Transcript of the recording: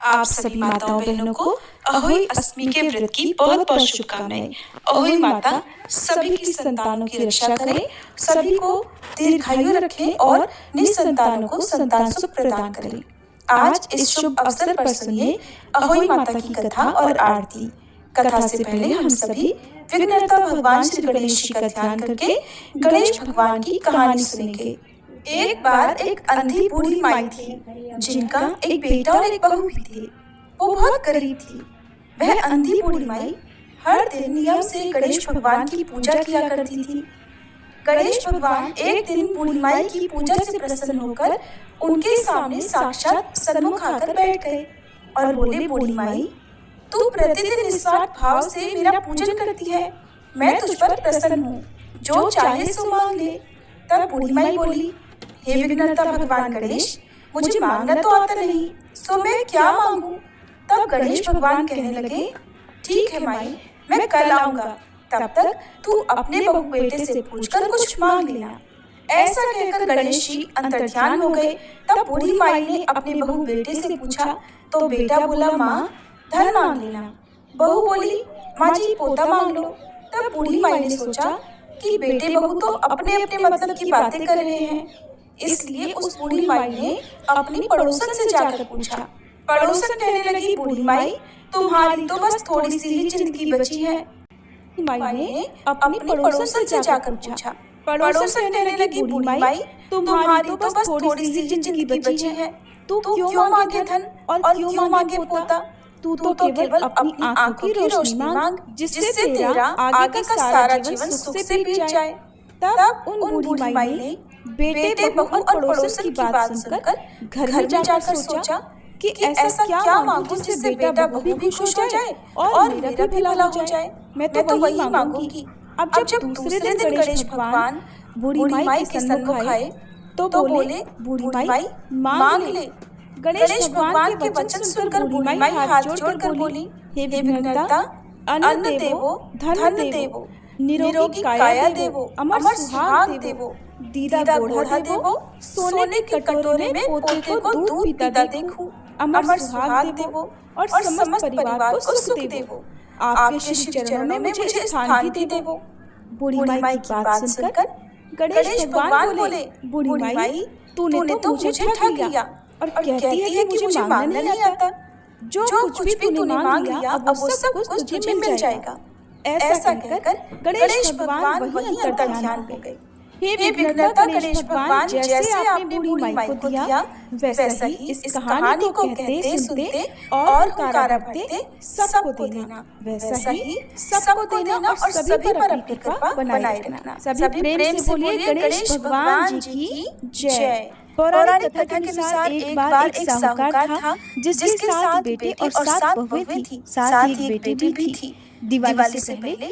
आप सभी माताओं बहनों को अहोई अष्टमी के व्रत की बहुत बहुत शुभकामनाएं। अहोई माता सभी की संतानों की रक्षा करें, सभी को दीर्घायु रखें और निसंतानों को संतान सुख प्रदान करें। आज इस शुभ अवसर पर सुनिए अहोई माता की कथा और आरती। कथा से पहले हम सभी विघ्नहर्ता भगवान श्री गणेश जी का ध्यान करके गणेश भगवान की कहानी सुनेंगे। एक बार एक अंधी बूढ़ी माई थी, जिनका एक बेटा और एक बहू भी थे। वो बहुत गरीब थी। वह अंधी बूढ़ी माई हर दिन नियम से गणेश भगवान की पूजा किया करती थी। गणेश भगवान एक दिन बूढ़ी माई की पूजा से प्रसन्न होकर उनके सामने साक्षात सन्मुख आकर बैठ गए और बोले, बूढ़ी माई, तू प्रतिदिन निस्वार्थ भाव से मेरा पूजन करती है, मैं तुझ पर प्रसन्न हूँ, जो चाहे सो मांग ले। तब बूढ़ी माई बोली, हे विघ्नहर्ता भगवान गणेश, मुझे मांगना तो आता नहीं, सो मैं क्या मांगू। तब गणेश भगवान कहने लगे, ठीक है माई, मैं कल आऊंगा, तब तक तू अपने बहू बेटे से पूछकर कुछ मांग लेना। ऐसा कहकर गणेश जी अंतर्ध्यान हो गए। तब बूढ़ी माई ने अपने बहू बेटे से पूछा तो बेटा बोला, माँ धन मांग लेना। बहू बोली, माँ जी पोता मांग लो। तब बूढ़ी माई ने सोचा कि बेटे बहू तो अपने अपने मतलब की बातें कर रहे हैं, इसलिए उस बूढ़ी माई ने अपनी पड़ोसन से जाकर पूछा। पड़ोसन कहने लगी, बूढ़ी माई, तुम्हारी तो बस थोड़ी सी ही जिंदगी बची है। माई ने अपनी पड़ोसन से जाकर पूछा। पड़ोसन कहने लगी, बूढ़ी माई, तुम्हारी तो बस थोड़ी सी ही जिंदगी बची है, तू क्यों मांगे धन और क्यों मांगे पोता। तू तो केवल अपनी आंखों की रोशनी मांग, जिससे तेरा आगे का सारा जीवन सुख से बीत जाए। तब उन बूढ़ी माई ने बेटे बहू और पड़ोसन की बात सुनकर घर में जाकर सोचा कि ऐसा क्या मांगूं जिससे बेटा बहू भी खुश हो जाए और मेरा भी भला हो जाए। मैं तो वही मांगूंगी। अब जब दूसरे दिन गणेश भगवान बूढ़ी माई के सन्मुख आए तो बोले, बूढ़ी माई मांग ले। गणेश भगवान के वचन सुनकर बूढ़ी माई हाथ जोड़कर बोली, हे विघ्नहर्ता, अन्न देवो, धन देवो, निरोगी काया देवो, अमर सुहाग देवो, दीदा गोढ़ा देवो, सोने के कटोरे में पोते को दूध पीता देखूं, अमर सुहाग देवो और समस्त परिवार को सुख देवो। आपके श्री चरणों में मुझे स्थान भी देवो। बूढ़ी माई की बात सुनकर गणेश भगवान बोले, बूढ़ी माई, तूने तो मुझे ठग लिया और कहती है कि मुझे मांगना नहीं आता। जो कुछ भी तूने मांग लिया अब वो सब कुछ तुझे मिल जाएगा। ऐसा कहकर गणेश भगवान वहीं अंतर्ध्यान हो गए। हे विघ्नहर्ता गणेश भगवान, जैसे आपने बूढ़ी माई को दिया वैसा ही इस कहानी को कहते सुनते और हुंकारा भरते सबको देना, वैसा ही सबको देना और सभी पर अपनी कृपा बनाए रखना। सभी प्रेम से बोलिए गणेश भगवान जी की जय। पौराणिक कथा के अनुसार एक बार एक साहूकार था, जिसके 7 बेटे और 7 बहुएं थी, साथ ही एक बेटी भी थी। दिवाली से पहले